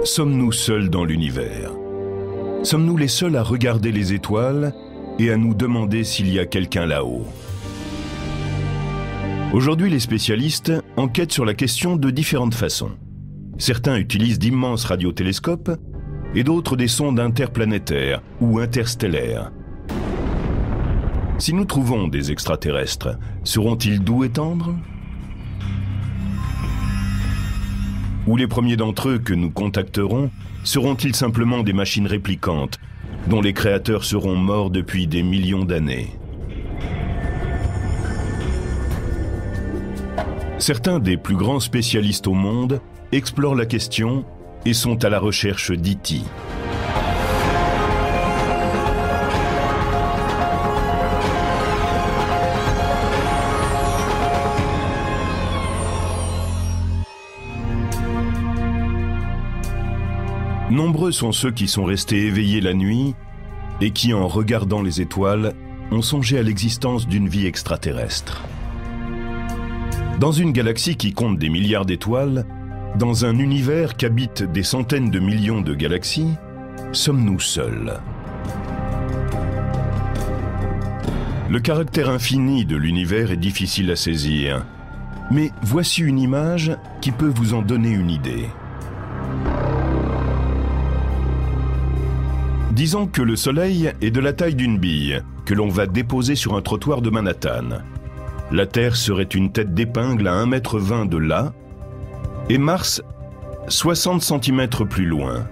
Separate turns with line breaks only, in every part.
Sommes-nous seuls dans l'univers? Sommes-nous les seuls à regarder les étoiles et à nous demander s'il y a quelqu'un là-haut? Aujourd'hui, les spécialistes enquêtent sur la question de différentes façons. Certains utilisent d'immenses radiotélescopes et d'autres des sondes interplanétaires ou interstellaires. Si nous trouvons des extraterrestres, seront-ils doux et tendres? Ou les premiers d'entre eux que nous contacterons seront-ils simplement des machines réplicantes dont les créateurs seront morts depuis des millions d'années? Certains des plus grands spécialistes au monde explorent la question et sont à la recherche d'E.T. Nombreux sont ceux qui sont restés éveillés la nuit et qui, en regardant les étoiles, ont songé à l'existence d'une vie extraterrestre. Dans une galaxie qui compte des milliards d'étoiles, dans un univers qu'habitent des centaines de millions de galaxies, sommes-nous seuls? Le caractère infini de l'univers est difficile à saisir, mais voici une image qui peut vous en donner une idée. Disons que le Soleil est de la taille d'une bille que l'on va déposer sur un trottoir de Manhattan. La Terre serait une tête d'épingle à 1,20 m de là, et Mars 60 cm plus loin.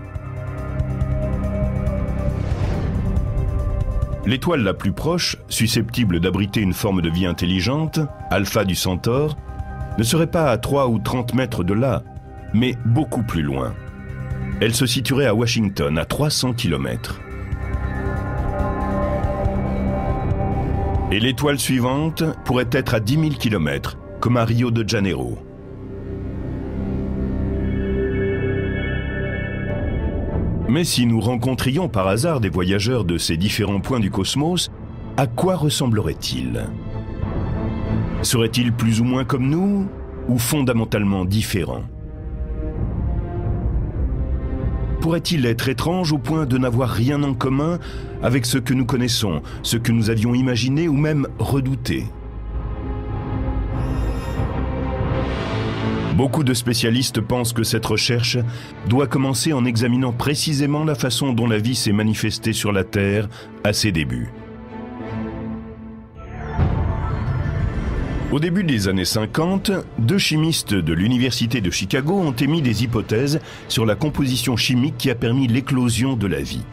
L'étoile la plus proche, susceptible d'abriter une forme de vie intelligente, Alpha du Centaure, ne serait pas à 3 ou 30 mètres de là, mais beaucoup plus loin. Elle se situerait à Washington, à 300 km. Et l'étoile suivante pourrait être à 10 000 km, comme à Rio de Janeiro. Mais si nous rencontrions par hasard des voyageurs de ces différents points du cosmos, à quoi ressembleraient-ils? Seraient-ils plus ou moins comme nous, ou fondamentalement différents? Pourrait-il être étrange au point de n'avoir rien en commun avec ce que nous connaissons, ce que nous avions imaginé ou même redouté? Beaucoup de spécialistes pensent que cette recherche doit commencer en examinant précisément la façon dont la vie s'est manifestée sur la Terre à ses débuts. Au début des années 50, deux chimistes de l'Université de Chicago ont émis des hypothèses sur la composition chimique qui a permis l'éclosion de la vie.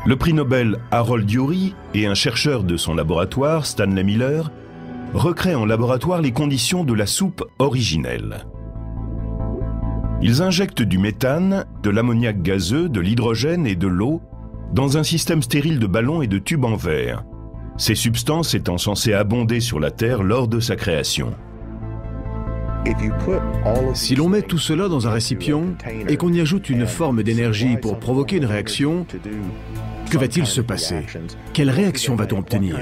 Le prix Nobel Harold Urey et un chercheur de son laboratoire, Stanley Miller, recréent en laboratoire les conditions de la soupe originelle. Ils injectent du méthane, de l'ammoniac gazeux, de l'hydrogène et de l'eau dans un système stérile de ballons et de tubes en verre, ces substances étant censées abonder sur la Terre lors de sa création.
Si l'on met tout cela dans un récipient et qu'on y ajoute une forme d'énergie pour provoquer une réaction, que va-t-il se passer? Quelle réaction va-t-on obtenir?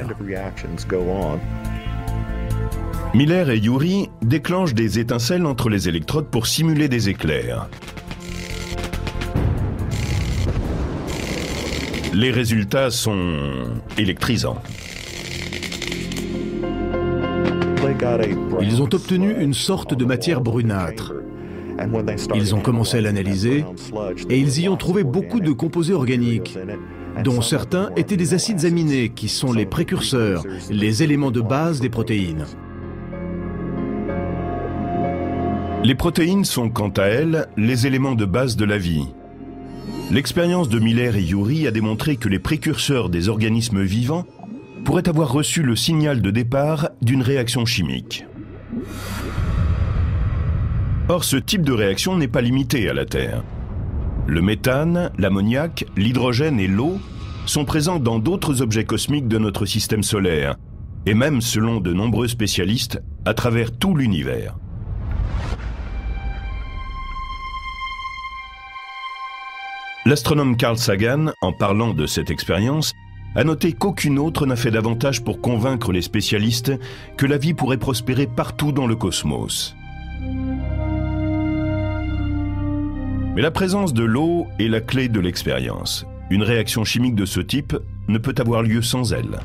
Miller et Urey déclenchent des étincelles entre les électrodes pour simuler des éclairs. Les résultats sont électrisants.
Ils ont obtenu une sorte de matière brunâtre. Ils ont commencé à l'analyser et ils y ont trouvé beaucoup de composés organiques, dont certains étaient des acides aminés qui sont les précurseurs, les éléments de base des protéines.
Les protéines sont quant à elles les éléments de base de la vie. L'expérience de Miller et Urey a démontré que les précurseurs des organismes vivants pourraient avoir reçu le signal de départ d'une réaction chimique. Or, ce type de réaction n'est pas limité à la Terre. Le méthane, l'ammoniac, l'hydrogène et l'eau sont présents dans d'autres objets cosmiques de notre système solaire, et même, selon de nombreux spécialistes, à travers tout l'univers. L'astronome Carl Sagan, en parlant de cette expérience, a noté qu'aucune autre n'a fait davantage pour convaincre les spécialistes que la vie pourrait prospérer partout dans le cosmos. Mais la présence de l'eau est la clé de l'expérience. Une réaction chimique de ce type ne peut avoir lieu sans elle.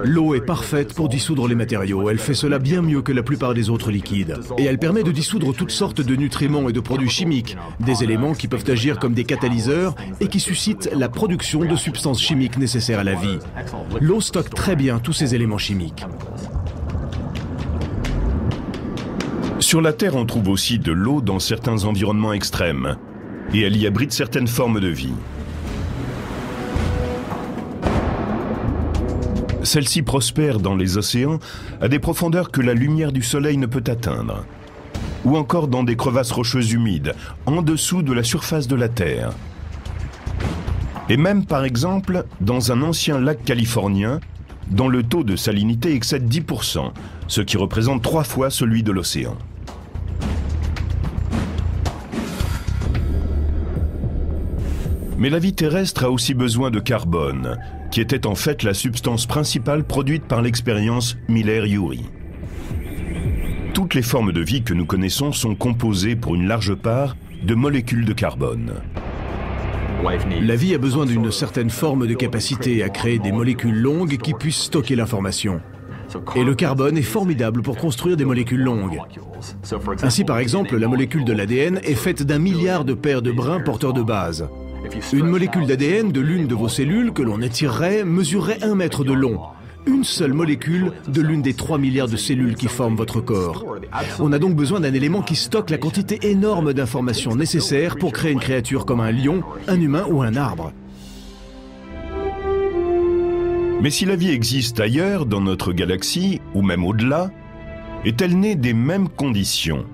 L'eau est parfaite pour dissoudre les matériaux. Elle fait cela bien mieux que la plupart des autres liquides. Et elle permet de dissoudre toutes sortes de nutriments et de produits chimiques, des éléments qui peuvent agir comme des catalyseurs et qui suscitent la production de substances chimiques nécessaires à la vie. L'eau stocke très bien tous ces éléments chimiques.
Sur la Terre, on trouve aussi de l'eau dans certains environnements extrêmes, et elle y abrite certaines formes de vie. Celle-ci prospère dans les océans à des profondeurs que la lumière du soleil ne peut atteindre, ou encore dans des crevasses rocheuses humides, en dessous de la surface de la Terre. Et même, par exemple, dans un ancien lac californien, dont le taux de salinité excède 10%, ce qui représente 3 fois celui de l'océan. Mais la vie terrestre a aussi besoin de carbone, qui était en fait la substance principale produite par l'expérience Miller-Urey. Toutes les formes de vie que nous connaissons sont composées pour une large part de molécules de carbone.
La vie a besoin d'une certaine forme de capacité à créer des molécules longues qui puissent stocker l'information. Et le carbone est formidable pour construire des molécules longues. Ainsi, par exemple, la molécule de l'ADN est faite d'1 milliard de paires de brins porteurs de base. Une molécule d'ADN de l'une de vos cellules que l'on étirerait mesurerait 1 mètre de long. Une seule molécule de l'une des 3 milliards de cellules qui forment votre corps. On a donc besoin d'un élément qui stocke la quantité énorme d'informations nécessaires pour créer une créature comme un lion, un humain ou un arbre.
Mais si la vie existe ailleurs, dans notre galaxie, ou même au-delà, est-elle née des mêmes conditions ?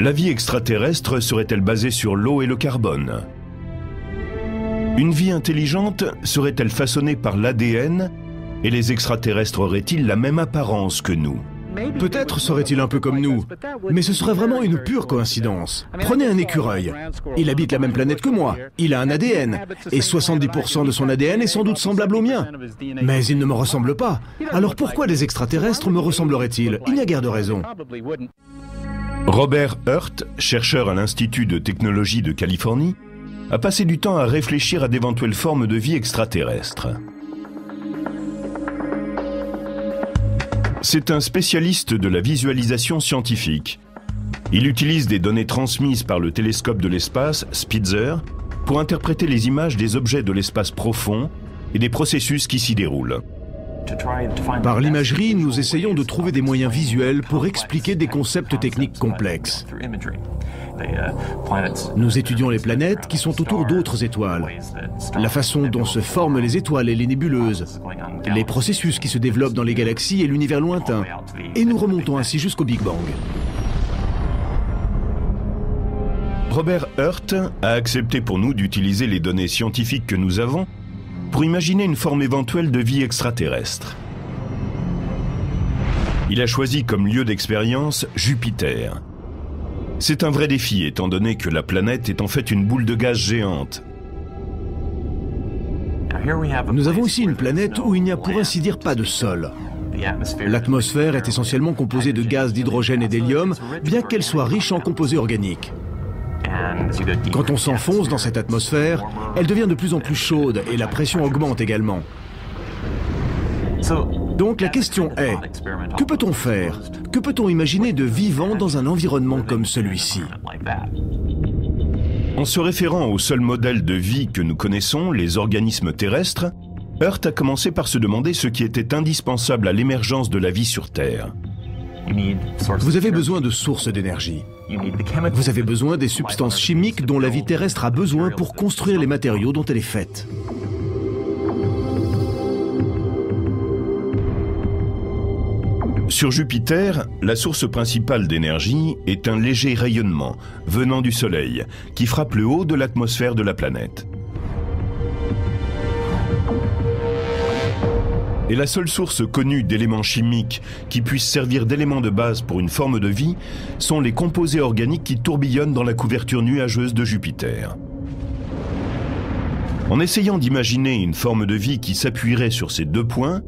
La vie extraterrestre serait-elle basée sur l'eau et le carbone ? Une vie intelligente serait-elle façonnée par l'ADN et les extraterrestres auraient-ils la même apparence que nous ?
Peut-être serait-il un peu comme nous, mais ce serait vraiment une pure coïncidence. Prenez un écureuil. Il habite la même planète que moi. Il a un ADN, et 70% de son ADN est sans doute semblable au mien. Mais il ne me ressemble pas. Alors pourquoi les extraterrestres me ressembleraient-ils ? Il n'y a guère de raison.
Robert Hurt, chercheur à l'Institut de technologie de Californie, a passé du temps à réfléchir à d'éventuelles formes de vie extraterrestres. C'est un spécialiste de la visualisation scientifique. Il utilise des données transmises par le télescope de l'espace, Spitzer, pour interpréter les images des objets de l'espace profond et des processus qui s'y déroulent.
Par l'imagerie, nous essayons de trouver des moyens visuels pour expliquer des concepts techniques complexes. Nous étudions les planètes qui sont autour d'autres étoiles, la façon dont se forment les étoiles et les nébuleuses, les processus qui se développent dans les galaxies et l'univers lointain, et nous remontons ainsi jusqu'au Big Bang.
Robert Hurt a accepté pour nous d'utiliser les données scientifiques que nous avons pour imaginer une forme éventuelle de vie extraterrestre. Il a choisi comme lieu d'expérience Jupiter. C'est un vrai défi étant donné que la planète est en fait une boule de gaz géante.
Nous avons ici une planète où il n'y a pour ainsi dire pas de sol. L'atmosphère est essentiellement composée de gaz d'hydrogène et d'hélium, bien qu'elle soit riche en composés organiques. Quand on s'enfonce dans cette atmosphère, elle devient de plus en plus chaude et la pression augmente également. Donc la question est, que peut-on faire? Que peut-on imaginer de vivant dans un environnement comme celui-ci?
En se référant au seul modèle de vie que nous connaissons, les organismes terrestres, Hurt a commencé par se demander ce qui était indispensable à l'émergence de la vie sur Terre.
Vous avez besoin de sources d'énergie. Vous avez besoin des substances chimiques dont la vie terrestre a besoin pour construire les matériaux dont elle est faite.
Sur Jupiter, la source principale d'énergie est un léger rayonnement venant du Soleil qui frappe le haut de l'atmosphère de la planète. Et la seule source connue d'éléments chimiques qui puissent servir d'éléments de base pour une forme de vie sont les composés organiques qui tourbillonnent dans la couverture nuageuse de Jupiter. En essayant d'imaginer une forme de vie qui s'appuierait sur ces deux points,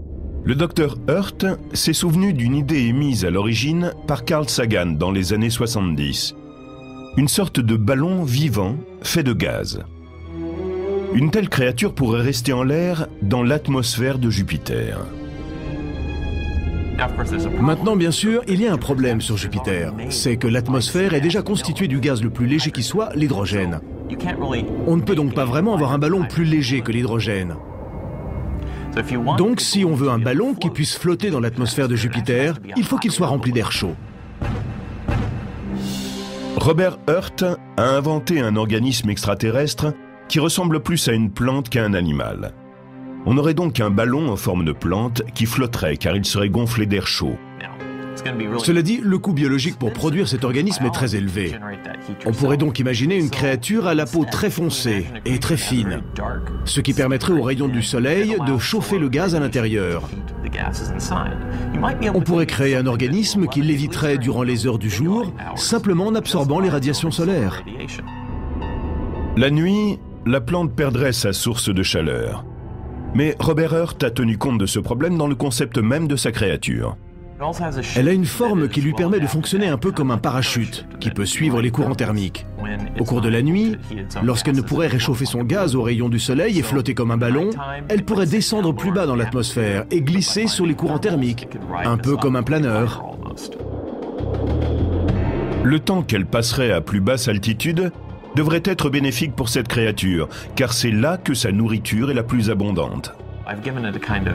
le Dr Hurt s'est souvenu d'une idée émise à l'origine par Carl Sagan dans les années 70. une sorte de ballon vivant fait de gaz. Une telle créature pourrait rester en l'air dans l'atmosphère de Jupiter.
Maintenant, bien sûr, il y a un problème sur Jupiter. C'est que l'atmosphère est déjà constituée du gaz le plus léger qui soit, l'hydrogène. On ne peut donc pas vraiment avoir un ballon plus léger que l'hydrogène. Donc, si on veut un ballon qui puisse flotter dans l'atmosphère de Jupiter, il faut qu'il soit rempli d'air chaud.
Robert Hurt a inventé un organisme extraterrestre qui ressemble plus à une plante qu'à un animal. On aurait donc un ballon en forme de plante qui flotterait car il serait gonflé d'air chaud.
Cela dit, le coût biologique pour produire cet organisme est très élevé. On pourrait donc imaginer une créature à la peau très foncée et très fine, ce qui permettrait aux rayons du soleil de chauffer le gaz à l'intérieur. On pourrait créer un organisme qui léviterait durant les heures du jour, simplement en absorbant les radiations solaires.
La nuit, la plante perdrait sa source de chaleur. Mais Robert Hurt a tenu compte de ce problème dans le concept même de sa créature.
Elle a une forme qui lui permet de fonctionner un peu comme un parachute, qui peut suivre les courants thermiques. Au cours de la nuit, lorsqu'elle ne pourrait réchauffer son gaz aux rayons du soleil et flotter comme un ballon, elle pourrait descendre plus bas dans l'atmosphère et glisser sur les courants thermiques, un peu comme un planeur.
Le temps qu'elle passerait à plus basse altitude devrait être bénéfique pour cette créature, car c'est là que sa nourriture est la plus abondante.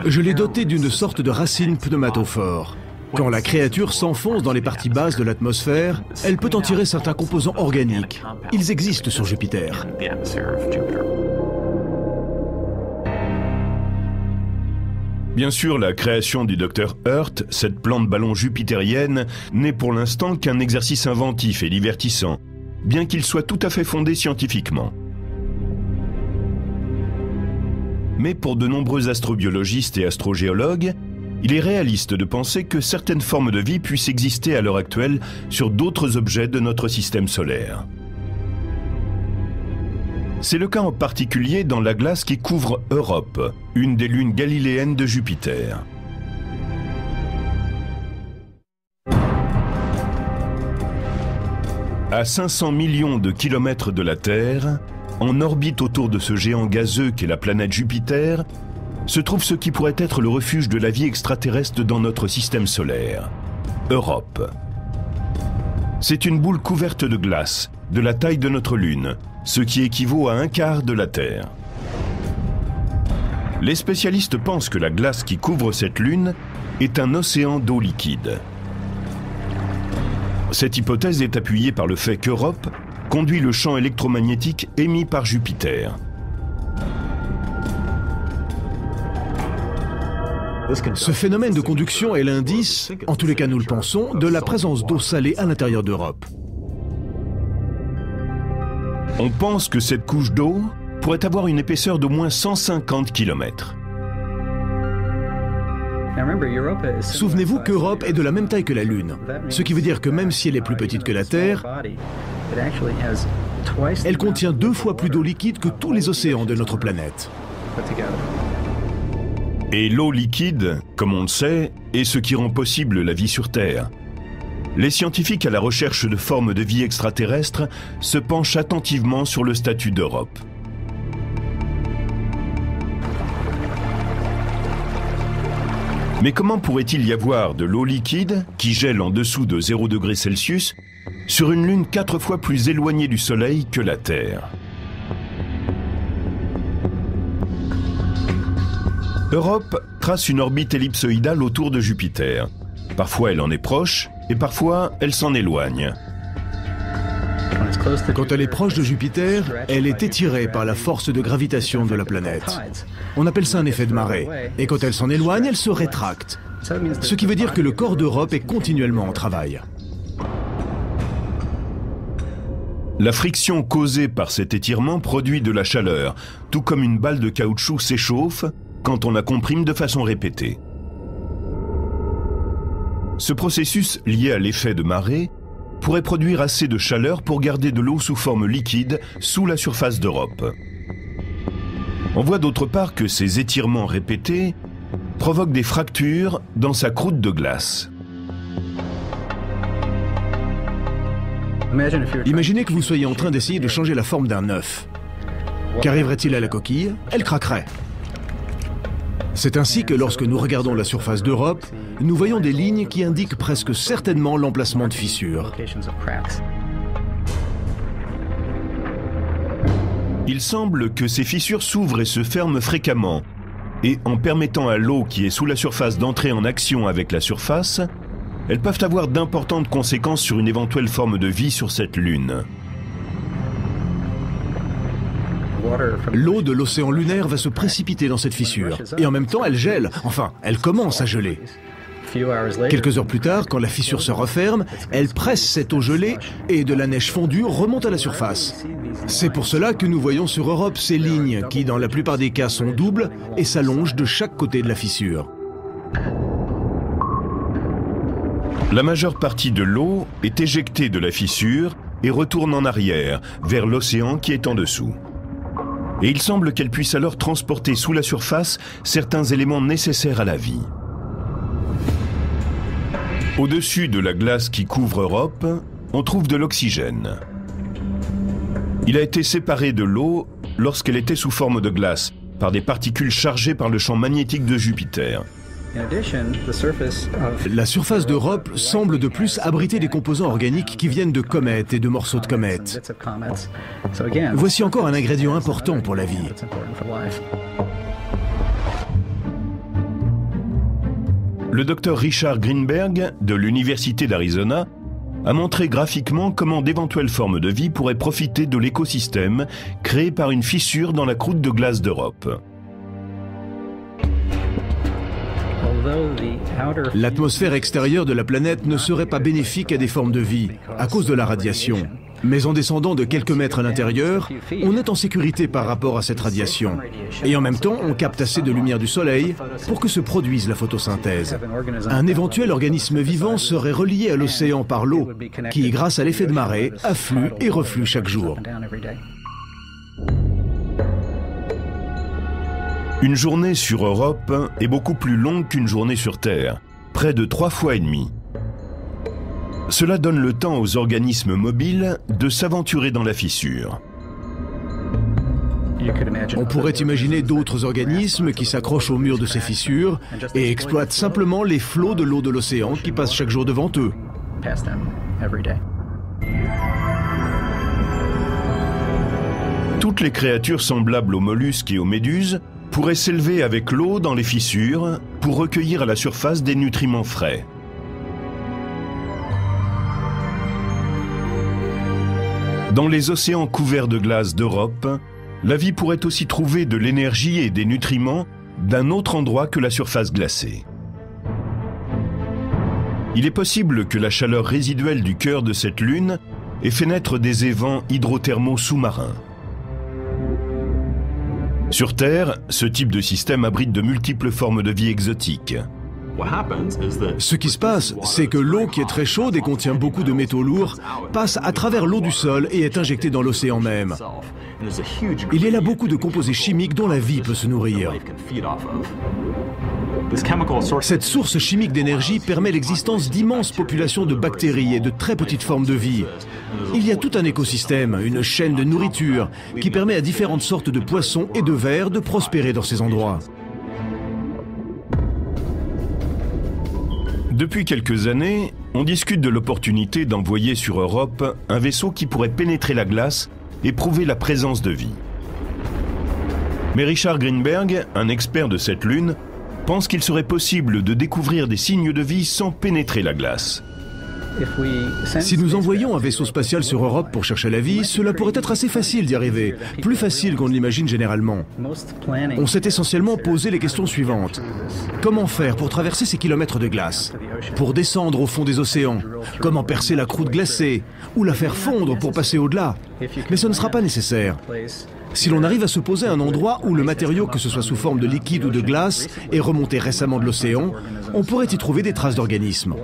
Je l'ai dotée d'une sorte de racine pneumatophore. Quand la créature s'enfonce dans les parties basses de l'atmosphère, elle peut en tirer certains composants organiques. Ils existent sur Jupiter.
Bien sûr, la création du Dr Hurt, cette plante ballon jupitérienne, n'est pour l'instant qu'un exercice inventif et divertissant, bien qu'il soit tout à fait fondé scientifiquement. Mais pour de nombreux astrobiologistes et astrogéologues, il est réaliste de penser que certaines formes de vie puissent exister à l'heure actuelle sur d'autres objets de notre système solaire. C'est le cas en particulier dans la glace qui couvre Europe, une des lunes galiléennes de Jupiter. À 500 millions de kilomètres de la Terre, en orbite autour de ce géant gazeux qu'est la planète Jupiter, se trouve ce qui pourrait être le refuge de la vie extraterrestre dans notre système solaire, Europe. C'est une boule couverte de glace, de la taille de notre Lune, ce qui équivaut à un quart de la Terre. Les spécialistes pensent que la glace qui couvre cette Lune est un océan d'eau liquide. Cette hypothèse est appuyée par le fait qu'Europe conduit le champ électromagnétique émis par Jupiter.
Ce phénomène de conduction est l'indice, en tous les cas nous le pensons, de la présence d'eau salée à l'intérieur d'Europe.
On pense que cette couche d'eau pourrait avoir une épaisseur d'au moins 150 km.
Souvenez-vous qu'Europe est de la même taille que la Lune, ce qui veut dire que même si elle est plus petite que la Terre, elle contient 2 fois plus d'eau liquide que tous les océans de notre planète.
Et l'eau liquide, comme on le sait, est ce qui rend possible la vie sur Terre. Les scientifiques à la recherche de formes de vie extraterrestres se penchent attentivement sur le statut d'Europe. Mais comment pourrait-il y avoir de l'eau liquide, qui gèle en dessous de 0 degré Celsius, sur une Lune 4 fois plus éloignée du Soleil que la Terre ? Europe trace une orbite ellipsoïdale autour de Jupiter. Parfois elle en est proche, et parfois elle s'en éloigne.
Quand elle est proche de Jupiter, elle est étirée par la force de gravitation de la planète. On appelle ça un effet de marée. Et quand elle s'en éloigne, elle se rétracte. Ce qui veut dire que le corps d'Europe est continuellement en travail.
La friction causée par cet étirement produit de la chaleur, tout comme une balle de caoutchouc s'échauffe quand on la comprime de façon répétée. Ce processus lié à l'effet de marée pourrait produire assez de chaleur pour garder de l'eau sous forme liquide sous la surface d'Europe. On voit d'autre part que ces étirements répétés provoquent des fractures dans sa croûte de glace.
Imaginez que vous soyez en train d'essayer de changer la forme d'un œuf. Qu'arriverait-il à la coquille? Elle craquerait. C'est ainsi que lorsque nous regardons la surface d'Europe, nous voyons des lignes qui indiquent presque certainement l'emplacement de fissures.
Il semble que ces fissures s'ouvrent et se ferment fréquemment, et en permettant à l'eau qui est sous la surface d'entrer en action avec la surface, elles peuvent avoir d'importantes conséquences sur une éventuelle forme de vie sur cette lune.
L'eau de l'océan lunaire va se précipiter dans cette fissure, et en même temps elle gèle, enfin elle commence à geler. Quelques heures plus tard, quand la fissure se referme, elle presse cette eau gelée et de la neige fondue remonte à la surface. C'est pour cela que nous voyons sur Europe ces lignes qui, dans la plupart des cas, sont doubles et s'allongent de chaque côté de la fissure.
La majeure partie de l'eau est éjectée de la fissure et retourne en arrière, vers l'océan qui est en dessous. Et il semble qu'elle puisse alors transporter sous la surface certains éléments nécessaires à la vie. Au-dessus de la glace qui couvre Europe, on trouve de l'oxygène. Il a été séparé de l'eau lorsqu'elle était sous forme de glace, par des particules chargées par le champ magnétique de Jupiter.
La surface d'Europe semble de plus abriter des composants organiques qui viennent de comètes et de morceaux de comètes. Voici encore un ingrédient important pour la vie.
Le docteur Richard Greenberg, de l'Université d'Arizona, a montré graphiquement comment d'éventuelles formes de vie pourraient profiter de l'écosystème créé par une fissure dans la croûte de glace d'Europe.
L'atmosphère extérieure de la planète ne serait pas bénéfique à des formes de vie, à cause de la radiation. Mais en descendant de quelques mètres à l'intérieur, on est en sécurité par rapport à cette radiation. Et en même temps, on capte assez de lumière du soleil pour que se produise la photosynthèse. Un éventuel organisme vivant serait relié à l'océan par l'eau, qui, grâce à l'effet de marée, afflue et reflue chaque jour.
Une journée sur Europe est beaucoup plus longue qu'une journée sur Terre, près de 3 fois et demi. Cela donne le temps aux organismes mobiles de s'aventurer dans la fissure.
On pourrait imaginer d'autres organismes qui s'accrochent au mur de ces fissures et exploitent simplement les flots de l'eau de l'océan qui passent chaque jour devant eux.
Toutes les créatures semblables aux mollusques et aux méduses pourraient s'élever avec l'eau dans les fissures pour recueillir à la surface des nutriments frais. Dans les océans couverts de glace d'Europe, la vie pourrait aussi trouver de l'énergie et des nutriments d'un autre endroit que la surface glacée. Il est possible que la chaleur résiduelle du cœur de cette lune ait fait naître des évents hydrothermaux sous-marins. Sur Terre, ce type de système abrite de multiples formes de vie exotiques.
Ce qui se passe, c'est que l'eau qui est très chaude et contient beaucoup de métaux lourds passe à travers l'eau du sol et est injectée dans l'océan même. Il y a là beaucoup de composés chimiques dont la vie peut se nourrir. Cette source chimique d'énergie permet l'existence d'immenses populations de bactéries et de très petites formes de vie. Il y a tout un écosystème, une chaîne de nourriture, qui permet à différentes sortes de poissons et de vers de prospérer dans ces endroits.
Depuis quelques années, on discute de l'opportunité d'envoyer sur Europe un vaisseau qui pourrait pénétrer la glace et prouver la présence de vie. Mais Richard Greenberg, un expert de cette lune, pense qu'il serait possible de découvrir des signes de vie sans pénétrer la glace.
Si nous envoyons un vaisseau spatial sur Europe pour chercher la vie, cela pourrait être assez facile d'y arriver, plus facile qu'on ne l'imagine généralement. On s'est essentiellement posé les questions suivantes. Comment faire pour traverser ces kilomètres de glace? Pour descendre au fond des océans? Comment percer la croûte glacée? Ou la faire fondre pour passer au-delà? Mais ce ne sera pas nécessaire. Si l'on arrive à se poser à un endroit où le matériau, que ce soit sous forme de liquide ou de glace, est remonté récemment de l'océan, on pourrait y trouver des traces d'organismes.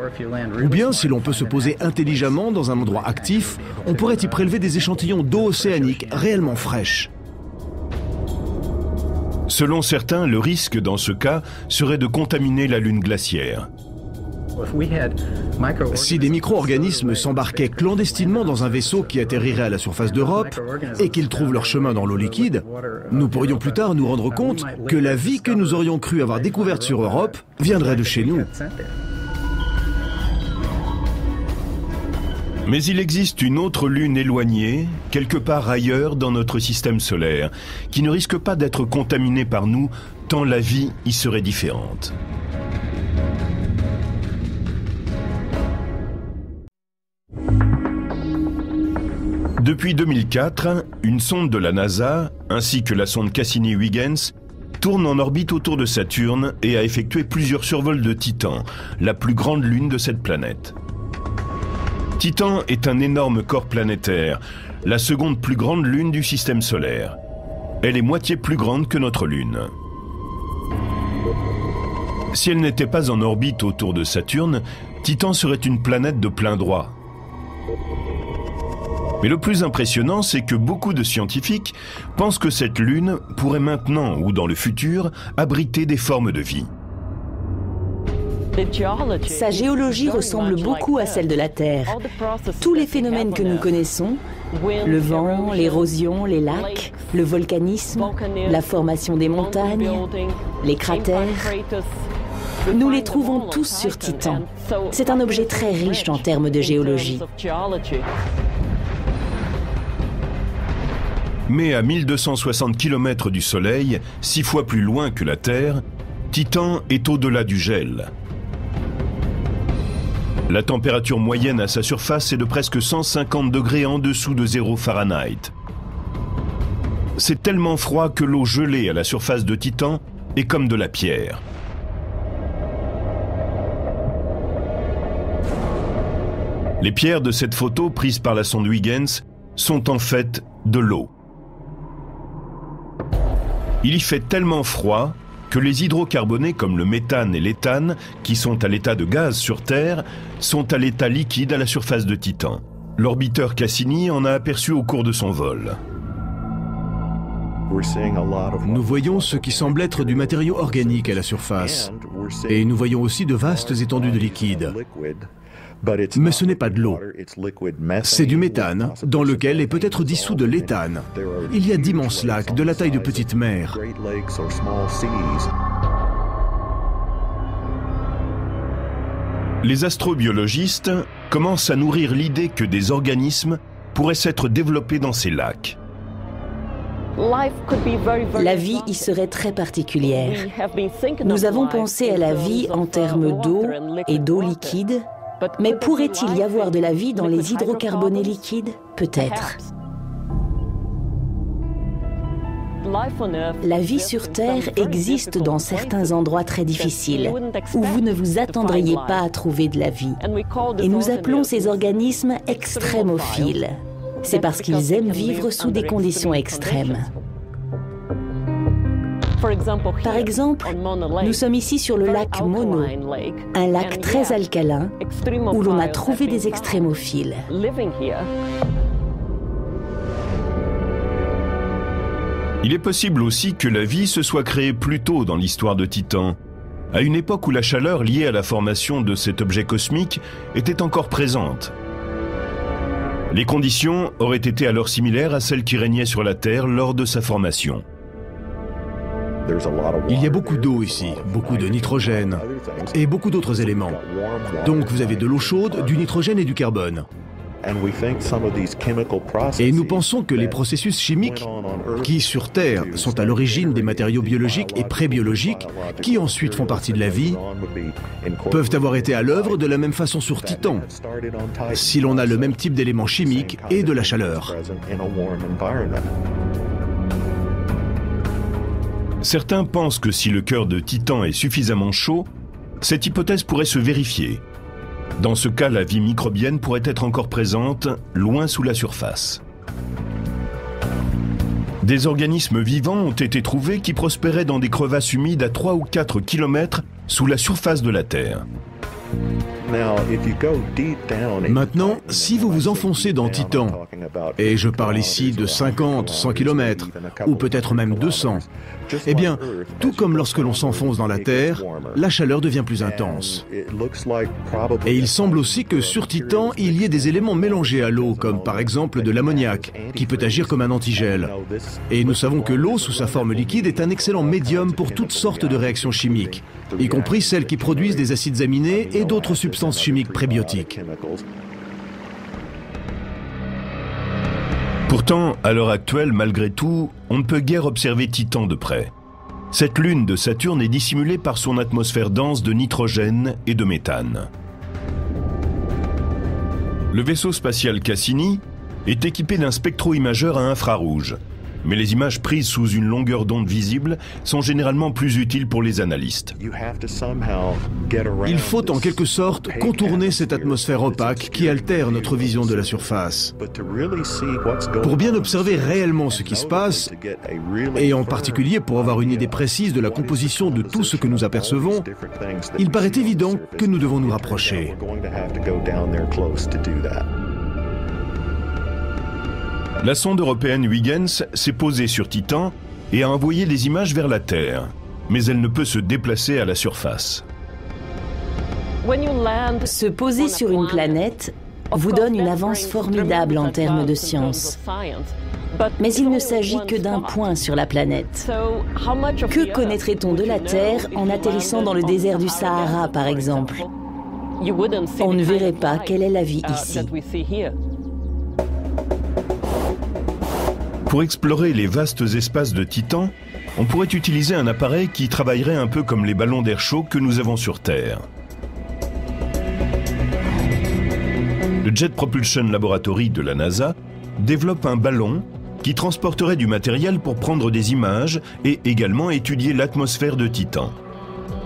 Ou bien, si l'on peut se poser intelligemment dans un endroit actif, on pourrait y prélever des échantillons d'eau océanique réellement fraîche.
Selon certains, le risque dans ce cas serait de contaminer la lune glaciaire.
Si des micro-organismes s'embarquaient clandestinement dans un vaisseau qui atterrirait à la surface d'Europe et qu'ils trouvent leur chemin dans l'eau liquide, nous pourrions plus tard nous rendre compte que la vie que nous aurions cru avoir découverte sur Europe viendrait de chez nous.
Mais il existe une autre lune éloignée, quelque part ailleurs dans notre système solaire, qui ne risque pas d'être contaminée par nous, tant la vie y serait différente. Depuis 2004, une sonde de la NASA, ainsi que la sonde Cassini-Huygens, tourne en orbite autour de Saturne et a effectué plusieurs survols de Titan, la plus grande lune de cette planète. Titan est un énorme corps planétaire, la seconde plus grande lune du système solaire. Elle est moitié plus grande que notre lune. Si elle n'était pas en orbite autour de Saturne, Titan serait une planète de plein droit. Mais le plus impressionnant, c'est que beaucoup de scientifiques pensent que cette lune pourrait maintenant ou dans le futur abriter des formes de vie.
Sa géologie ressemble beaucoup à celle de la Terre. Tous les phénomènes que nous connaissons, le vent, l'érosion, les lacs, le volcanisme, la formation des montagnes, les cratères, nous les trouvons tous sur Titan. C'est un objet très riche en termes de géologie.
Mais à 1260 km du Soleil, 6 fois plus loin que la Terre, Titan est au-delà du gel. La température moyenne à sa surface est de presque 150 degrés en dessous de 0 Fahrenheit. C'est tellement froid que l'eau gelée à la surface de Titan est comme de la pierre. Les pierres de cette photo prise par la sonde Huygens sont en fait de l'eau. Il y fait tellement froid que les hydrocarbonés comme le méthane et l'éthane, qui sont à l'état de gaz sur Terre, sont à l'état liquide à la surface de Titan. L'orbiteur Cassini en a aperçu au cours de son vol.
Nous voyons ce qui semble être du matériau organique à la surface. Et nous voyons aussi de vastes étendues de liquide. Mais ce n'est pas de l'eau. C'est du méthane, dans lequel est peut-être dissous de l'éthane. Il y a d'immenses lacs, de la taille de petites mers.
Les astrobiologistes commencent à nourrir l'idée que des organismes pourraient s'être développés dans ces lacs.
La vie y serait très particulière. Nous avons pensé à la vie en termes d'eau et d'eau liquide. Mais pourrait-il y avoir de la vie dans les hydrocarbonés liquides? Peut-être. La vie sur Terre existe dans certains endroits très difficiles, où vous ne vous attendriez pas à trouver de la vie. Et nous appelons ces organismes extrémophiles. C'est parce qu'ils aiment vivre sous des conditions extrêmes. Par exemple, nous sommes ici sur le lac Mono, un lac très alcalin où l'on a trouvé des extrémophiles.
Il est possible aussi que la vie se soit créée plus tôt dans l'histoire de Titan, à une époque où la chaleur liée à la formation de cet objet cosmique était encore présente. Les conditions auraient été alors similaires à celles qui régnaient sur la Terre lors de sa formation.
Il y a beaucoup d'eau ici, beaucoup de nitrogène et beaucoup d'autres éléments. Donc vous avez de l'eau chaude, du nitrogène et du carbone. Et nous pensons que les processus chimiques qui, sur Terre, sont à l'origine des matériaux biologiques et prébiologiques, qui ensuite font partie de la vie, peuvent avoir été à l'œuvre de la même façon sur Titan, si l'on a le même type d'éléments chimiques et de la chaleur.
Certains pensent que si le cœur de Titan est suffisamment chaud, cette hypothèse pourrait se vérifier. Dans ce cas, la vie microbienne pourrait être encore présente, loin sous la surface. Des organismes vivants ont été trouvés qui prospéraient dans des crevasses humides à 3 ou 4 km sous la surface de la Terre.
Maintenant, si vous vous enfoncez dans Titan, et je parle ici de 50, 100 km, ou peut-être même 200, eh bien, tout comme lorsque l'on s'enfonce dans la Terre, la chaleur devient plus intense. Et il semble aussi que sur Titan, il y ait des éléments mélangés à l'eau, comme par exemple de l'ammoniac, qui peut agir comme un antigel. Et nous savons que l'eau, sous sa forme liquide, est un excellent médium pour toutes sortes de réactions chimiques, y compris celles qui produisent des acides aminés et d'autres substances chimiques prébiotiques.
Pourtant, à l'heure actuelle, malgré tout, on ne peut guère observer Titan de près. Cette lune de Saturne est dissimulée par son atmosphère dense de nitrogène et de méthane. Le vaisseau spatial Cassini est équipé d'un spectro-imageur à infrarouge, mais les images prises sous une longueur d'onde visible sont généralement plus utiles pour les analystes.
Il faut en quelque sorte contourner cette atmosphère opaque qui altère notre vision de la surface. Pour bien observer réellement ce qui se passe, et en particulier pour avoir une idée précise de la composition de tout ce que nous apercevons, il paraît évident que nous devons nous rapprocher.
La sonde européenne Huygens s'est posée sur Titan et a envoyé des images vers la Terre, mais elle ne peut se déplacer à la surface.
Se poser sur une planète vous donne une avance formidable en termes de science. Mais il ne s'agit que d'un point sur la planète. Que connaîtrait-on de la Terre en atterrissant dans le désert du Sahara, par exemple? On ne verrait pas quelle est la vie ici.
Pour explorer les vastes espaces de Titan, on pourrait utiliser un appareil qui travaillerait un peu comme les ballons d'air chaud que nous avons sur Terre. Le Jet Propulsion Laboratory de la NASA développe un ballon qui transporterait du matériel pour prendre des images et également étudier l'atmosphère de Titan.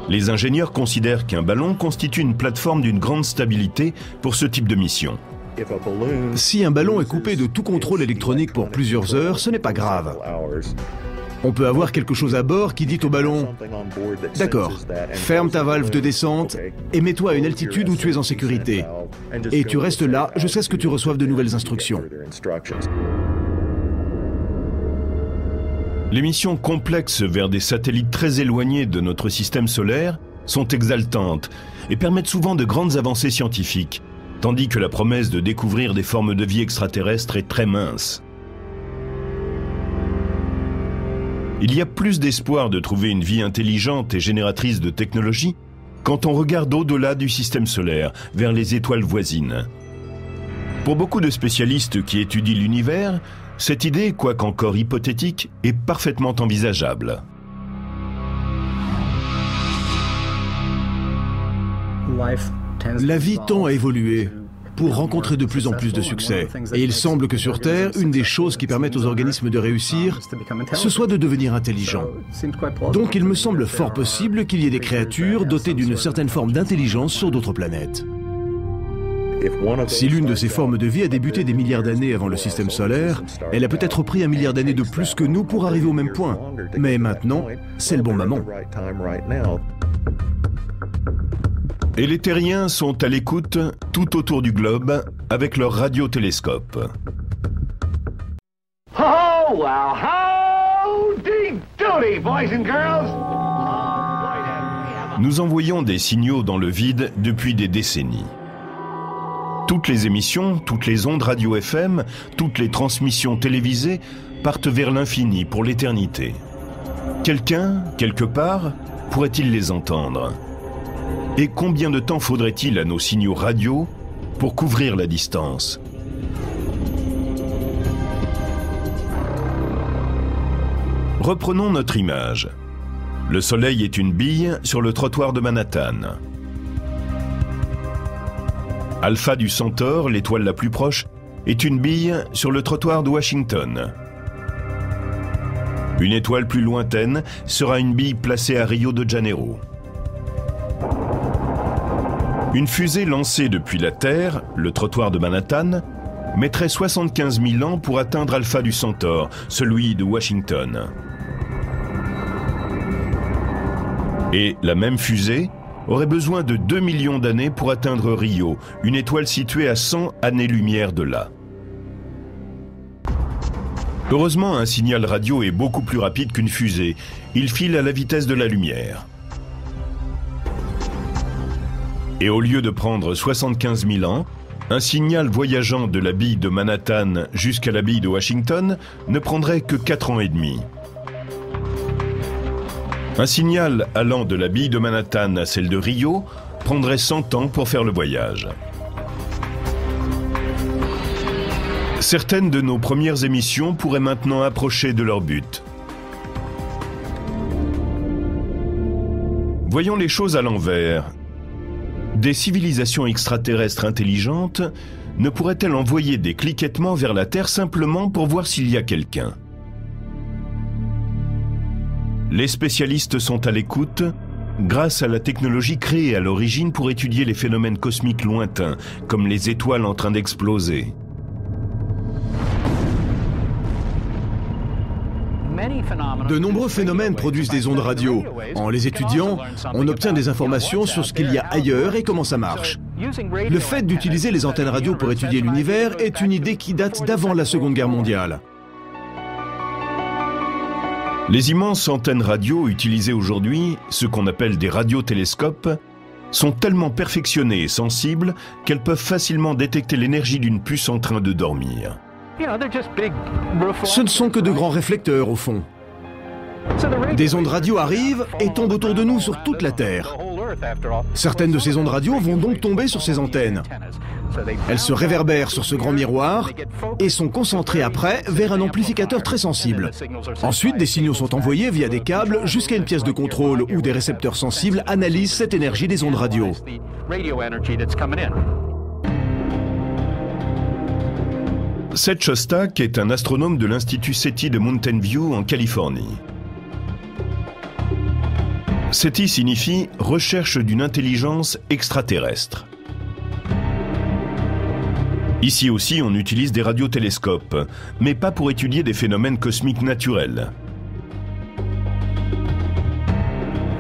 Les ingénieurs considèrent qu'un ballon constitue une plateforme d'une grande stabilité pour ce type de mission.
Si un ballon est coupé de tout contrôle électronique pour plusieurs heures, ce n'est pas grave. On peut avoir quelque chose à bord qui dit au ballon « D'accord, ferme ta valve de descente et mets-toi à une altitude où tu es en sécurité. Et tu restes là jusqu'à ce que tu reçoives de nouvelles instructions. »
Les missions complexes vers des satellites très éloignés de notre système solaire sont exaltantes et permettent souvent de grandes avancées scientifiques, tandis que la promesse de découvrir des formes de vie extraterrestres est très mince. Il y a plus d'espoir de trouver une vie intelligente et génératrice de technologie quand on regarde au-delà du système solaire, vers les étoiles voisines. Pour beaucoup de spécialistes qui étudient l'univers, cette idée, quoique encore hypothétique, est parfaitement envisageable.
La vie tend à évoluer pour rencontrer de plus en plus de succès. Et il semble que sur Terre, une des choses qui permettent aux organismes de réussir, ce soit de devenir intelligents. Donc il me semble fort possible qu'il y ait des créatures dotées d'une certaine forme d'intelligence sur d'autres planètes. Si l'une de ces formes de vie a débuté des milliards d'années avant le système solaire, elle a peut-être pris 1 milliard d'années de plus que nous pour arriver au même point. Mais maintenant, c'est le bon moment.
Et les terriens sont à l'écoute tout autour du globe avec leur radiotélescope.
Oh, well, howdy doody, boys and girls!
Nous envoyons des signaux dans le vide depuis des décennies. Toutes les émissions, toutes les ondes radio FM, toutes les transmissions télévisées partent vers l'infini pour l'éternité. Quelqu'un, quelque part, pourrait-il les entendre ? Et combien de temps faudrait-il à nos signaux radio pour couvrir la distance ? Reprenons notre image. Le Soleil est une bille sur le trottoir de Manhattan. Alpha du Centaure, l'étoile la plus proche, est une bille sur le trottoir de Washington. Une étoile plus lointaine sera une bille placée à Rio de Janeiro. Une fusée lancée depuis la Terre, le trottoir de Manhattan, mettrait 75 000 ans pour atteindre Alpha du Centaure, celui de Washington. Et la même fusée aurait besoin de 2 millions d'années pour atteindre Rio, une étoile située à 100 années-lumière de là. Heureusement, un signal radio est beaucoup plus rapide qu'une fusée. Il file à la vitesse de la lumière. Et au lieu de prendre 75 000 ans, un signal voyageant de la baie de Manhattan jusqu'à la baie de Washington ne prendrait que 4 ans et demi. Un signal allant de la baie de Manhattan à celle de Rio prendrait 100 ans pour faire le voyage. Certaines de nos premières émissions pourraient maintenant approcher de leur but. Voyons les choses à l'envers. Des civilisations extraterrestres intelligentes ne pourraient-elles envoyer des cliquettements vers la Terre simplement pour voir s'il y a quelqu'un? Les spécialistes sont à l'écoute grâce à la technologie créée à l'origine pour étudier les phénomènes cosmiques lointains, comme les étoiles en train d'exploser.
De nombreux phénomènes produisent des ondes radio. En les étudiant, on obtient des informations sur ce qu'il y a ailleurs et comment ça marche. Le fait d'utiliser les antennes radio pour étudier l'univers est une idée qui date d'avant la Seconde Guerre mondiale.
Les immenses antennes radio utilisées aujourd'hui, ce qu'on appelle des radiotélescopes, sont tellement perfectionnées et sensibles qu'elles peuvent facilement détecter l'énergie d'une puce en train de dormir.
Ce ne sont que de grands réflecteurs, au fond. Des ondes radio arrivent et tombent autour de nous sur toute la Terre. Certaines de ces ondes radio vont donc tomber sur ces antennes. Elles se réverbèrent sur ce grand miroir et sont concentrées après vers un amplificateur très sensible. Ensuite, des signaux sont envoyés via des câbles jusqu'à une pièce de contrôle où des récepteurs sensibles analysent cette énergie des ondes radio.
Seth Shostak est un astronome de l'Institut SETI de Mountain View en Californie. SETI signifie « recherche d'une intelligence extraterrestre ». Ici aussi, on utilise des radiotélescopes, mais pas pour étudier des phénomènes cosmiques naturels.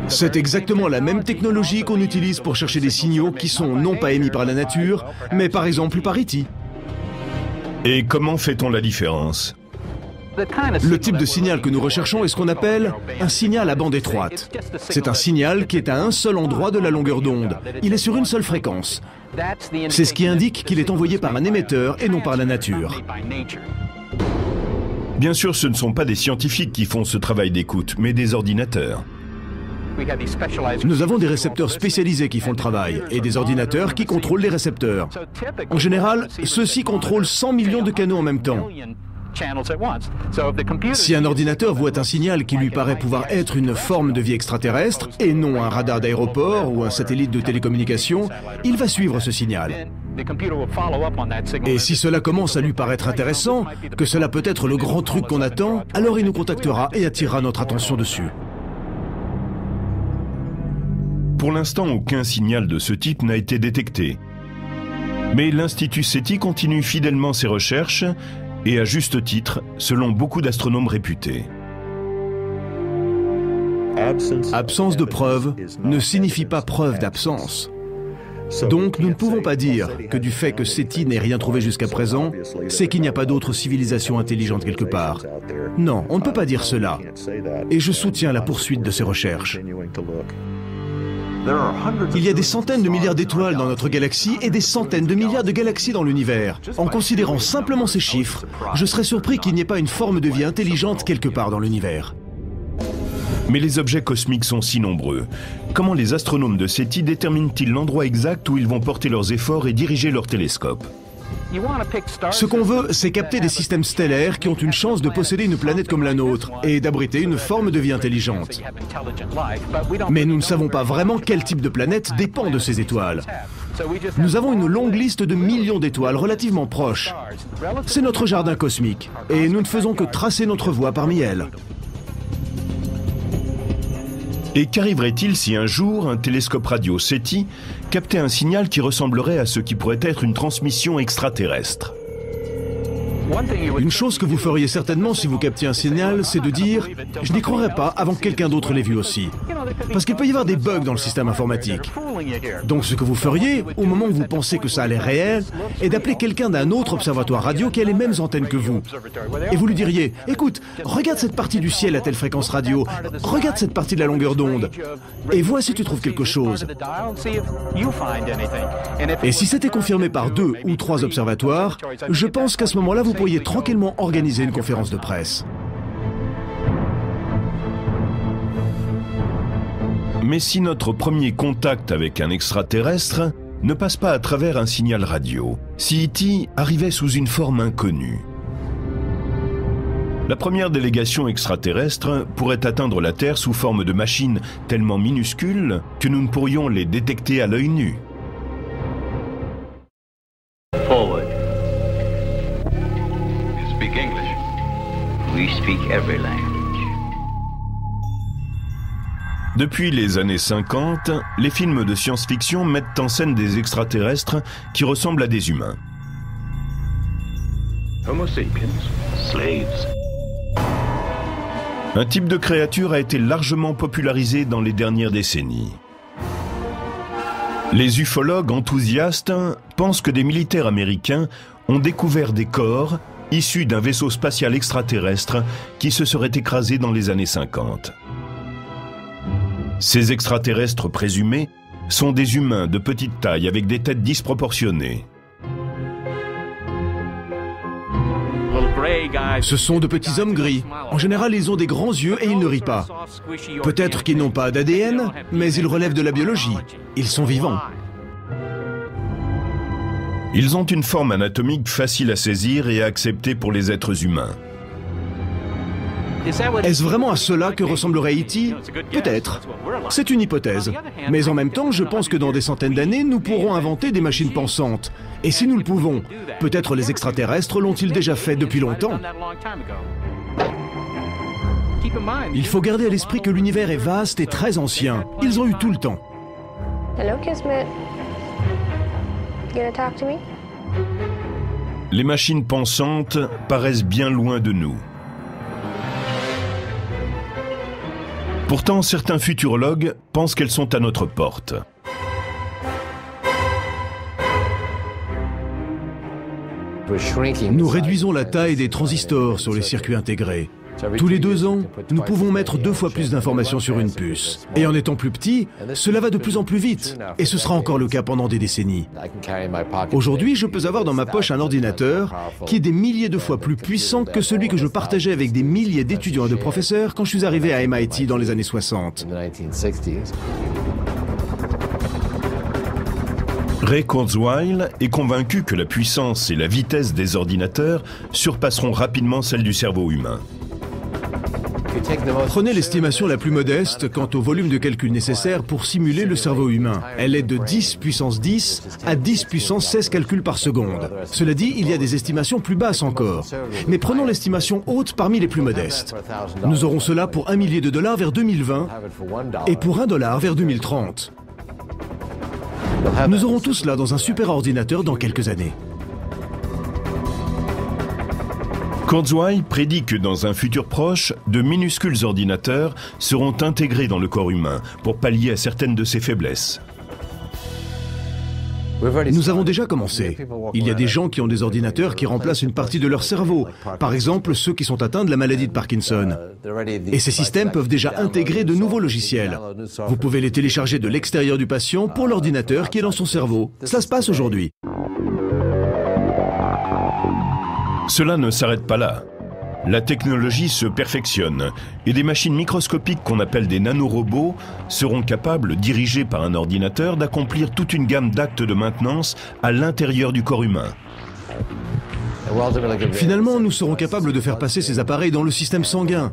C'est exactement la même technologie qu'on utilise pour chercher des signaux qui sont non pas émis par la nature, mais par exemple par E.T.
Et comment fait-on la différence?
Le type de signal que nous recherchons est ce qu'on appelle un signal à bande étroite. C'est un signal qui est à un seul endroit de la longueur d'onde. Il est sur une seule fréquence. C'est ce qui indique qu'il est envoyé par un émetteur et non par la nature.
Bien sûr, ce ne sont pas des scientifiques qui font ce travail d'écoute, mais des ordinateurs.
Nous avons des récepteurs spécialisés qui font le travail et des ordinateurs qui contrôlent les récepteurs. En général, ceux-ci contrôlent 100 millions de canaux en même temps. Si un ordinateur voit un signal qui lui paraît pouvoir être une forme de vie extraterrestre et non un radar d'aéroport ou un satellite de télécommunication, il va suivre ce signal. Et si cela commence à lui paraître intéressant, que cela peut être le grand truc qu'on attend, alors il nous contactera et attirera notre attention dessus.
Pour l'instant, aucun signal de ce type n'a été détecté. Mais l'Institut SETI continue fidèlement ses recherches, et à juste titre, selon beaucoup d'astronomes réputés.
Absence de preuve ne signifie pas preuve d'absence. Donc nous ne pouvons pas dire que du fait que SETI n'ait rien trouvé jusqu'à présent, c'est qu'il n'y a pas d'autre civilisation intelligente quelque part. Non, on ne peut pas dire cela. Et je soutiens la poursuite de ces recherches. Il y a des centaines de milliards d'étoiles dans notre galaxie et des centaines de milliards de galaxies dans l'univers. En considérant simplement ces chiffres, je serais surpris qu'il n'y ait pas une forme de vie intelligente quelque part dans l'univers.
Mais les objets cosmiques sont si nombreux. Comment les astronomes de SETI déterminent-ils l'endroit exact où ils vont porter leurs efforts et diriger leurs télescopes?
Ce qu'on veut, c'est capter des systèmes stellaires qui ont une chance de posséder une planète comme la nôtre et d'abriter une forme de vie intelligente. Mais nous ne savons pas vraiment quel type de planète dépend de ces étoiles. Nous avons une longue liste de millions d'étoiles relativement proches. C'est notre jardin cosmique et nous ne faisons que tracer notre voie parmi elles.
Et qu'arriverait-il si un jour un télescope radio SETI captait un signal qui ressemblerait à ce qui pourrait être une transmission extraterrestre?
Une chose que vous feriez certainement si vous captiez un signal, c'est de dire « je n'y croirais pas avant que quelqu'un d'autre l'ait vu aussi ». parce qu'il peut y avoir des bugs dans le système informatique. Donc ce que vous feriez, au moment où vous pensez que ça a l'air réel, est d'appeler quelqu'un d'un autre observatoire radio qui a les mêmes antennes que vous. Et vous lui diriez, écoute, regarde cette partie du ciel à telle fréquence radio, regarde cette partie de la longueur d'onde, et vois si tu trouves quelque chose. Et si c'était confirmé par 2 ou 3 observatoires, je pense qu'à ce moment-là, vous pourriez tranquillement organiser une conférence de presse.
Mais si notre premier contact avec un extraterrestre ne passe pas à travers un signal radio, si E.T. arrivait sous une forme inconnue, la première délégation extraterrestre pourrait atteindre la Terre sous forme de machines tellement minuscules que nous ne pourrions les détecter à l'œil nu.
Forward. You speak English. We speak every language.
Depuis les années 50, les films de science-fiction mettent en scène des extraterrestres qui ressemblent à des humains.
Homo sapiens. Slaves.
Un type de créature a été largement popularisé dans les dernières décennies. Les ufologues enthousiastes pensent que des militaires américains ont découvert des corps issus d'un vaisseau spatial extraterrestre qui se serait écrasé dans les années 50. Ces extraterrestres présumés sont des humains de petite taille avec des têtes disproportionnées.
Ce sont de petits hommes gris. En général, ils ont des grands yeux et ils ne rient pas. Peut-être qu'ils n'ont pas d'ADN, mais ils relèvent de la biologie. Ils sont vivants.
Ils ont une forme anatomique facile à saisir et à accepter pour les êtres humains.
Est-ce vraiment à cela que ressemblerait E.T.? Peut-être. C'est une hypothèse. Mais en même temps, je pense que dans des centaines d'années, nous pourrons inventer des machines pensantes. Et si nous le pouvons, peut-être les extraterrestres l'ont-ils déjà fait depuis longtemps. Il faut garder à l'esprit que l'univers est vaste et très ancien. Ils ont eu tout le temps.
Hello, Kismet. You gonna talk to me?
Les machines pensantes paraissent bien loin de nous. Pourtant, certains futurologues pensent qu'elles sont à notre porte.
Nous réduisons la taille des transistors sur les circuits intégrés. Tous les 2 ans, nous pouvons mettre 2 fois plus d'informations sur une puce. Et en étant plus petit, cela va de plus en plus vite. Et ce sera encore le cas pendant des décennies. Aujourd'hui, je peux avoir dans ma poche un ordinateur qui est des milliers de fois plus puissant que celui que je partageais avec des milliers d'étudiants et de professeurs quand je suis arrivé à MIT dans les années 60.
Ray Kurzweil est convaincu que la puissance et la vitesse des ordinateurs surpasseront rapidement celle du cerveau humain.
Prenez l'estimation la plus modeste quant au volume de calcul nécessaire pour simuler le cerveau humain. Elle est de 10 puissance 10 à 10 puissance 16 calculs par seconde. Cela dit, il y a des estimations plus basses encore. Mais prenons l'estimation haute parmi les plus modestes. Nous aurons cela pour $1 million vers 2020 et pour $1 vers 2030. Nous aurons tout cela dans un super ordinateur dans quelques années.
Kurzweil prédit que dans un futur proche, de minuscules ordinateurs seront intégrés dans le corps humain pour pallier à certaines de ses faiblesses.
Nous avons déjà commencé. Il y a des gens qui ont des ordinateurs qui remplacent une partie de leur cerveau. Par exemple, ceux qui sont atteints de la maladie de Parkinson. Et ces systèmes peuvent déjà intégrer de nouveaux logiciels. Vous pouvez les télécharger de l'extérieur du patient pour l'ordinateur qui est dans son cerveau. Cela se passe aujourd'hui.
Cela ne s'arrête pas là. La technologie se perfectionne et des machines microscopiques qu'on appelle des nanorobots seront capables, dirigés par un ordinateur, d'accomplir toute une gamme d'actes de maintenance à l'intérieur du corps humain.
Finalement, nous serons capables de faire passer ces appareils dans le système sanguin.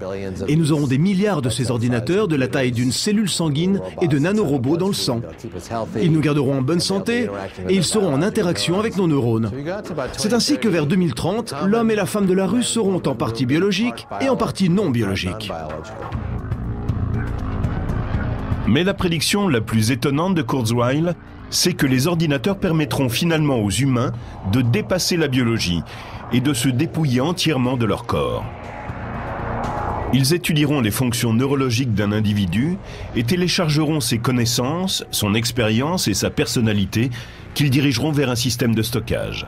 Et nous aurons des milliards de ces ordinateurs de la taille d'une cellule sanguine et de nanorobots dans le sang. Ils nous garderont en bonne santé et ils seront en interaction avec nos neurones. C'est ainsi que vers 2030, l'homme et la femme de la rue seront en partie biologiques et en partie non biologiques.
Mais la prédiction la plus étonnante de Kurzweil, c'est que les ordinateurs permettront finalement aux humains de dépasser la biologie et de se dépouiller entièrement de leur corps. Ils étudieront les fonctions neurologiques d'un individu et téléchargeront ses connaissances, son expérience et sa personnalité qu'ils dirigeront vers un système de stockage.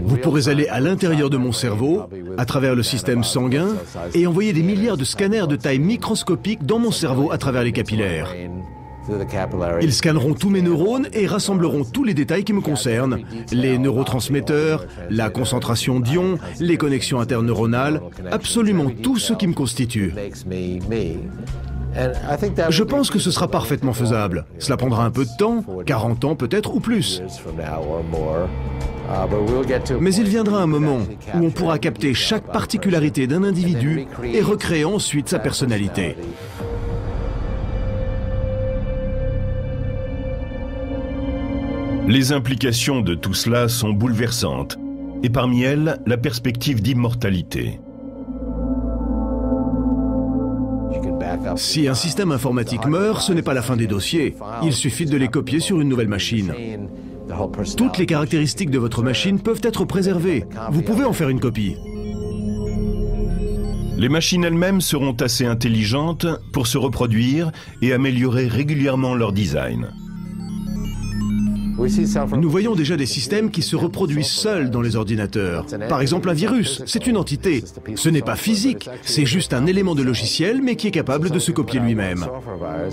Vous pourrez aller à l'intérieur de mon cerveau, à travers le système sanguin, et envoyer des milliards de scanners de taille microscopique dans mon cerveau à travers les capillaires. Ils scanneront tous mes neurones et rassembleront tous les détails qui me concernent, les neurotransmetteurs, la concentration d'ions, les connexions interneuronales, absolument tout ce qui me constitue. Je pense que ce sera parfaitement faisable. Cela prendra un peu de temps, 40 ans peut-être ou plus. Mais il viendra un moment où on pourra capter chaque particularité d'un individu et recréer ensuite sa personnalité.
Les implications de tout cela sont bouleversantes, et parmi elles, la perspective d'immortalité.
Si un système informatique meurt, ce n'est pas la fin des dossiers. Il suffit de les copier sur une nouvelle machine. Toutes les caractéristiques de votre machine peuvent être préservées. Vous pouvez en faire une copie.
Les machines elles-mêmes seront assez intelligentes pour se reproduire et améliorer régulièrement leur design.
Nous voyons déjà des systèmes qui se reproduisent seuls dans les ordinateurs. Par exemple, un virus, c'est une entité. Ce n'est pas physique, c'est juste un élément de logiciel, mais qui est capable de se copier lui-même.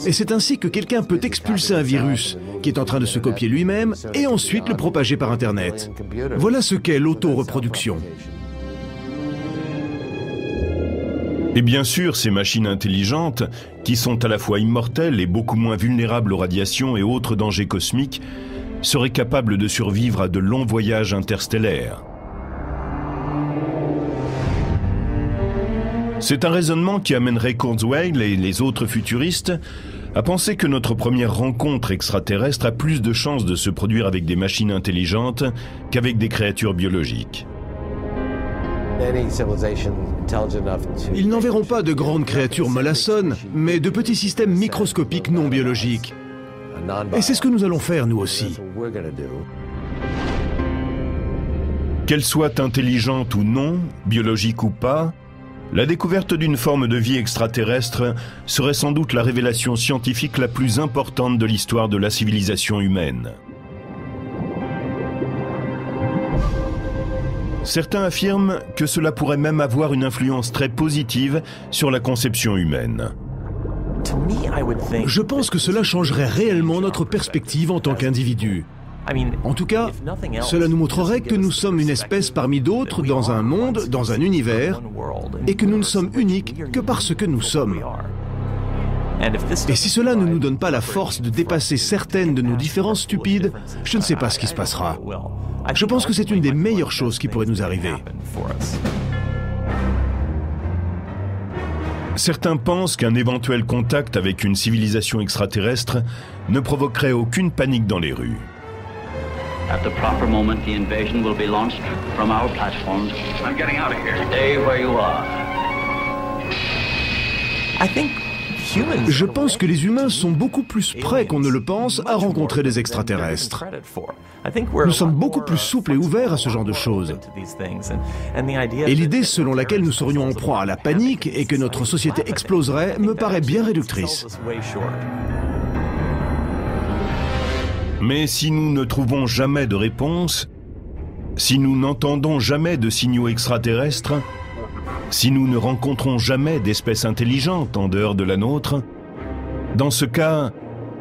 Et c'est ainsi que quelqu'un peut expulser un virus, qui est en train de se copier lui-même, et ensuite le propager par Internet. Voilà ce qu'est l'auto-reproduction.
Et bien sûr, ces machines intelligentes, qui sont à la fois immortelles et beaucoup moins vulnérables aux radiations et autres dangers cosmiques, seraient capables de survivre à de longs voyages interstellaires. C'est un raisonnement qui amènerait Kurzweil et les autres futuristes à penser que notre première rencontre extraterrestre a plus de chances de se produire avec des machines intelligentes qu'avec des créatures biologiques.
Ils n'enverront pas de grandes créatures mollassonnes, mais de petits systèmes microscopiques non biologiques. Et c'est ce que nous allons faire, nous aussi.
Qu'elle soit intelligente ou non, biologique ou pas, la découverte d'une forme de vie extraterrestre serait sans doute la révélation scientifique la plus importante de l'histoire de la civilisation humaine. Certains affirment que cela pourrait même avoir une influence très positive sur la conception humaine.
Je pense que cela changerait réellement notre perspective en tant qu'individu. En tout cas, cela nous montrerait que nous sommes une espèce parmi d'autres dans un monde, dans un univers, et que nous ne sommes uniques que parce que nous sommes. Et si cela ne nous donne pas la force de dépasser certaines de nos différences stupides, je ne sais pas ce qui se passera. Je pense que c'est une des meilleures choses qui pourrait nous arriver.
Certains pensent qu'un éventuel contact avec une civilisation extraterrestre ne provoquerait aucune panique dans les rues.
At the proper moment, the invasion will be launched from our platforms. I'm getting out of here. Stay where you are.
Je pense que les humains sont beaucoup plus prêts qu'on ne le pense à rencontrer des extraterrestres. Nous sommes beaucoup plus souples et ouverts à ce genre de choses. Et l'idée selon laquelle nous serions en proie à la panique et que notre société exploserait me paraît bien réductrice.
Mais si nous ne trouvons jamais de réponse, si nous n'entendons jamais de signaux extraterrestres, si nous ne rencontrons jamais d'espèces intelligentes en dehors de la nôtre, dans ce cas,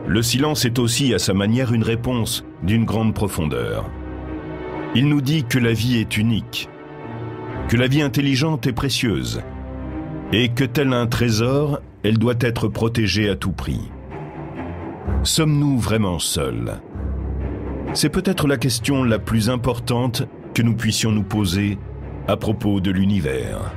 le silence est aussi à sa manière une réponse d'une grande profondeur. Il nous dit que la vie est unique, que la vie intelligente est précieuse, et que tel un trésor, elle doit être protégée à tout prix. Sommes-nous vraiment seuls? C'est peut-être la question la plus importante que nous puissions nous poser à propos de l'univers.